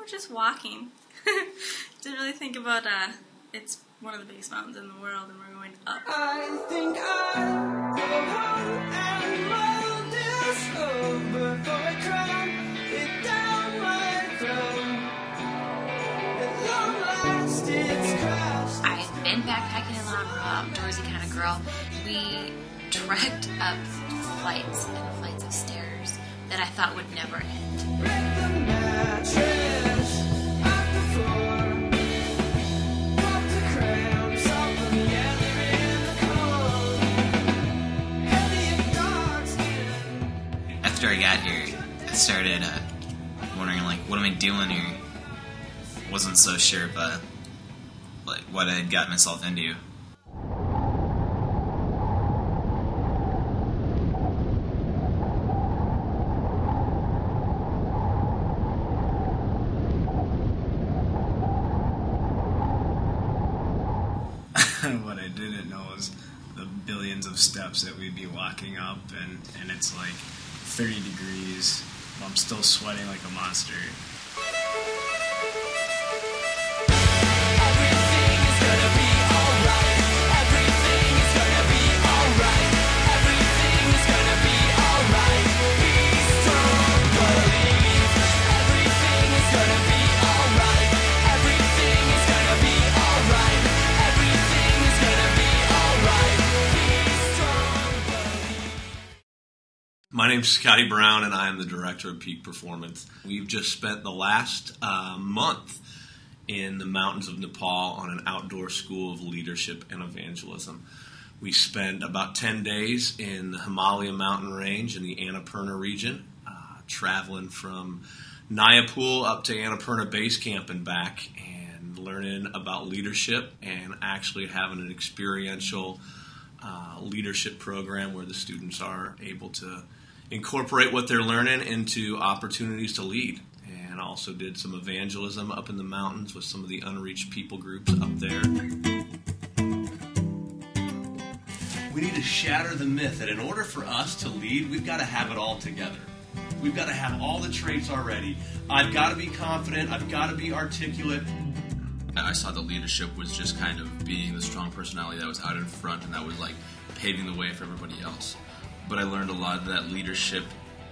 we're just walking. Didn't really think about it's one of the biggest mountains in the world, and we're going up. I think I'll go home and mull this over before I cram it down my throat. At long last it's crashed. I've been backpacking a lot. I'm an outdoorsy kind of girl. We trekked up flights and flights of stairs that I thought would never end. Break the mattress off the floor. Pop the cramps off them together in the cold. Heavy dark skin. After I got here, I started wondering, like, what am I doing here? Wasn't so sure about, like, what I had got myself into. What I didn't know was the billions of steps that we'd be walking up, and it's like 30 degrees. I'm still sweating like a monster. Everything is gonna be alright. Everything is gonna be alright. Everything is gonna be alright. Be strong, believe. Everything is gonna be alright. Everything is gonna be alright. Everything is gonna be alright. Be strong, believe. My name's Scotty Brown, and I am the director of Peak Performance. We've just spent the last month in the mountains of Nepal on an outdoor school of leadership and evangelism. We spent about 10 days in the Himalaya mountain range in the Annapurna region, traveling from Nayapul up to Annapurna Base Camp and back, and learning about leadership and actually having an experiential leadership program where the students are able to incorporate what they're learning into opportunities to lead. And also did some evangelism up in the mountains with some of the unreached people groups up there. We need to shatter the myth that in order for us to lead, we've got to have it all together. We've got to have all the traits already. I've got to be confident. I've got to be articulate. I saw that leadership was just kind of being the strong personality that was out in front and that was like paving the way for everybody else. But I learned a lot that leadership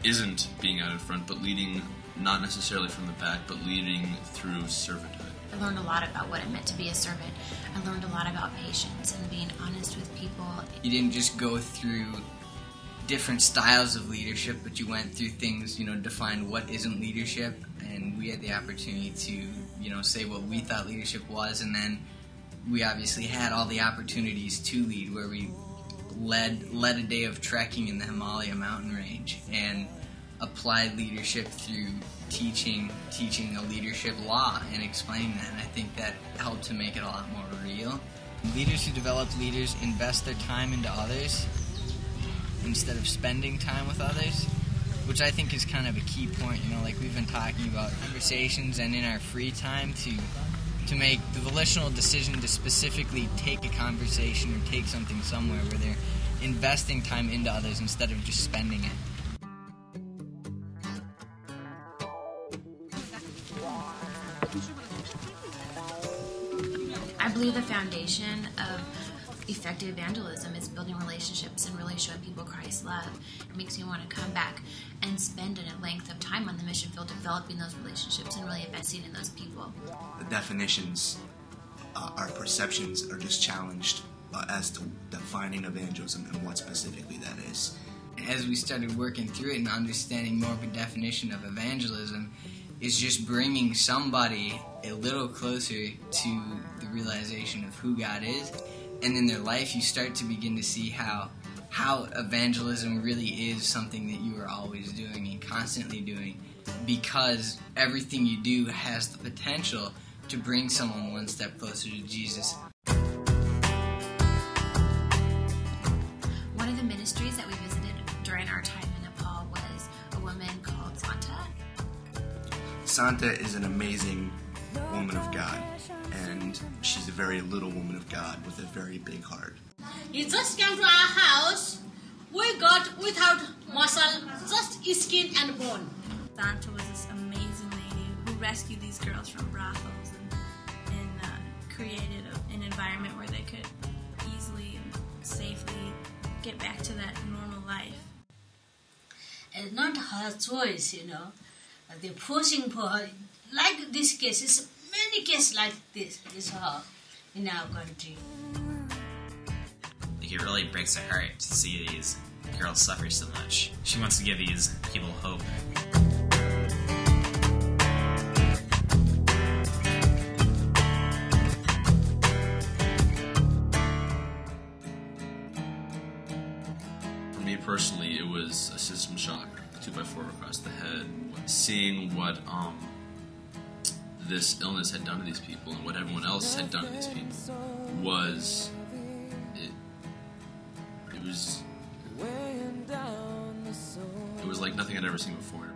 isn't being out in front, but leading not necessarily from the back, but leading through servanthood. I learned a lot about what it meant to be a servant. I learned a lot about patience and being honest with people. You didn't just go through different styles of leadership, but you went through things, defined what isn't leadership, and we had the opportunity to, say what we thought leadership was, and then we obviously had all the opportunities to lead, where we led a day of trekking in the Himalaya mountain range and applied leadership through teaching a leadership law and explaining that, and I think that helped to make it a lot more real. Leaders who develop leaders invest their time into others instead of spending time with others, which I think is kind of a key point, like we've been talking about conversations and in our free time to make the volitional decision to specifically take a conversation or take something somewhere where they're investing time into others instead of just spending it. I believe the foundation of effective evangelism is building relationships and really showing people Christ's love. It makes me want to come back and spend a length of time on the mission field developing those relationships and really investing in those people. The definitions, our perceptions are just challenged as to defining evangelism and what specifically that is. As we started working through it and understanding more of a definition of evangelism, is just bringing somebody a little closer to the realization of who God is. And in their life, you start to begin to see how evangelism really is something that you are always doing and constantly doing, because everything you do has the potential to bring someone one step closer to Jesus. One of the ministries that we visited during our time in Nepal was a woman called Santa. Santa is an amazing woman of God, and she's a very little woman of God with a very big heart. He just came to our house. We got without muscle, just skin and bone. Santa was this amazing lady who rescued these girls from brothels and created an environment where they could easily and safely get back to that normal life. It's not her choice, They're pushing for her. Like this case, it's many cases like this is her in our country. Like, it really breaks her heart to see these girls suffer so much. She wants to give these people hope. For me personally, it was a system shock, 2x4 across the head. Seeing what this illness had done to these people and what everyone else had done to these people was it was like nothing I'd ever seen before.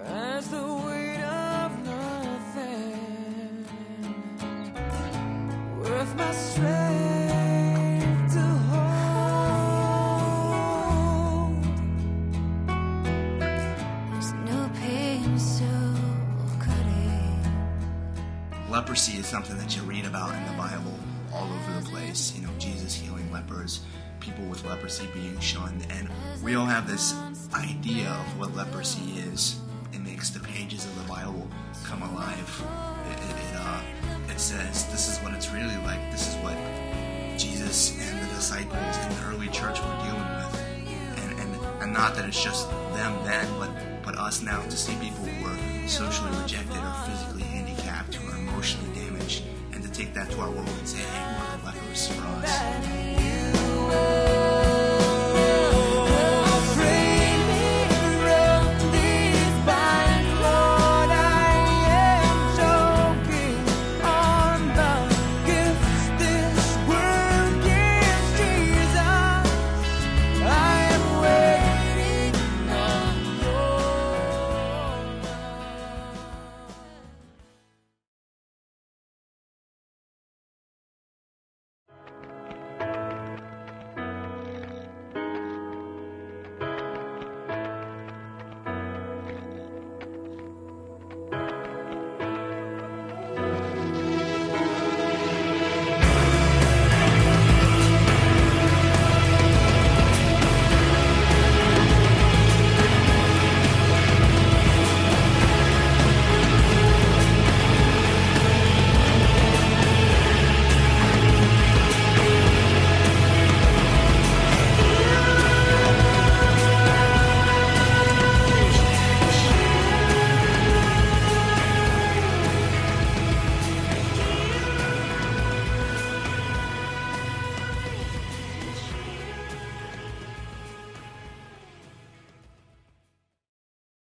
As the weight of nothing worth my strength to hold. There's no pain so cutting. Leprosy is something that you read about in the Bible all over the place. Jesus healing lepers, people with leprosy being shunned, and we all have this idea of what leprosy is. It makes the pages of the Bible come alive. It says this is what it's really like. This is what Jesus and the disciples in the early church were dealing with, and not that it's just them then, but us now, to see people who are socially rejected or physically handicapped, who are emotionally damaged, and to take that to our world and say, hey, we're the lepers for us.